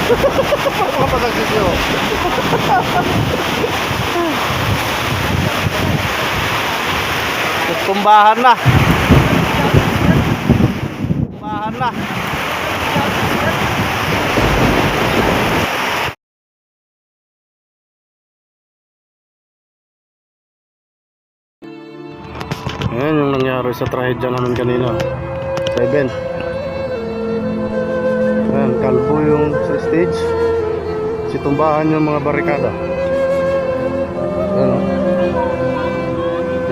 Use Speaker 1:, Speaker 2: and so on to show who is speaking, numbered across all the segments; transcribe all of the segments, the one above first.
Speaker 1: Mga pagkagsisiyo. Tumbahan na. Tumbahan na. Ayan yung nangyari sa trahedya namin kanina sa event. Ayan, kalbo yung sa stage. Situmbahan yung mga barikada. Ayan o.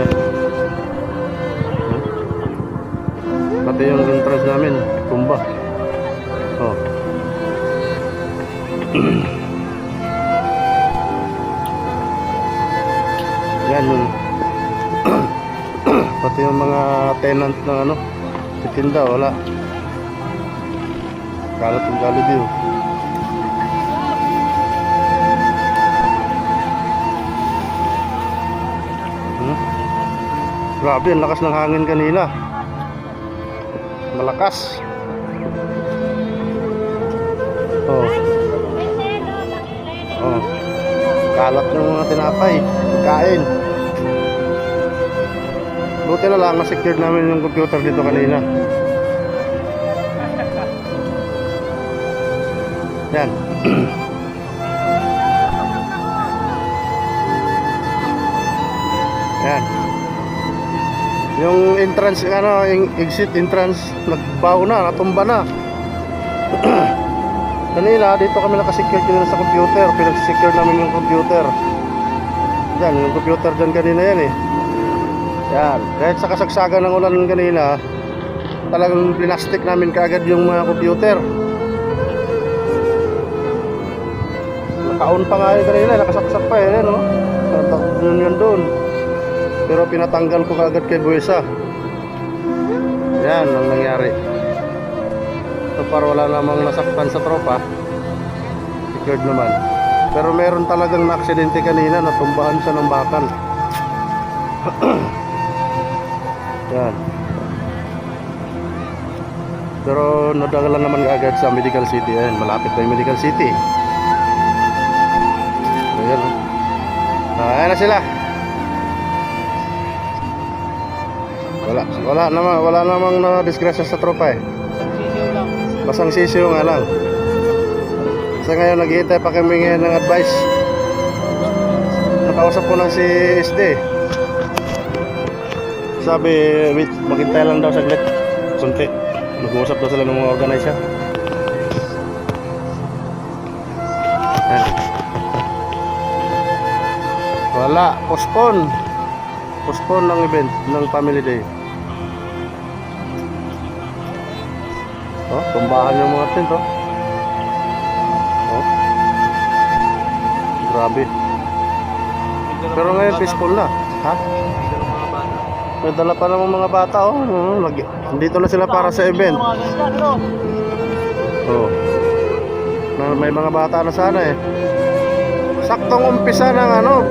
Speaker 1: Ayan. Pati yung entrance namin tumba. Oh. Yan yung pati yung mga tenant ng ano, titinda, wala. Kalat yung Jollibee. Grabe, ang lakas ng hangin kanina. Malakas. Oh. Oh. Kalat yung mga tinapay, kain. Buti na lang na-secured namin yung computer dito kanina. Yan. Yan. Yung entrance, ano, exit entrance, nagbaho na, natumba na. Kanina, dito kami nakasecure kanina sa computer. Pinag-secure namin yung computer. Yan, yung computer dyan kanina yan eh. Yan, kahit sa kasagsagan ng ulan kanina, talagang plinastik namin kaagad yung mga computer. Nakaon pa nga yun kanina, nakasaksak pa eh, no? Yun doon. Pero pinatanggal ko kaagad kay Buesa. Yan ang nangyari. So para wala namang nasaktan sa tropa, secured naman. Pero meron talagang na-aksidente kanina, natumbahan siya ng bakal. Yan. Pero nadala naman agad sa Medical City. Ayan, malapit na yung Medical City. Ayan. Ayan na sila. Wala namang na-disgrasya sa tropa eh. Basang sisiyo nga lang. Sa ngayon naghihintay pa kami ngayon ng advice. Nakausap ko na si SD. Sabi, wait, maghintay lang daw saglit. Kunti. Nag-uusap daw sila ng mga organizer. Wala, postpone. Postpone ng event ng Family Day. Oh, tumbahan yung mga tent, oh. Oh. Grabe. Pero ngayon peaceful na. Ha? May dala pa namang mga bata, oh. Dito na sila para sa event. Oh. May mga bata na sana eh. Saktong umpisa ng ano,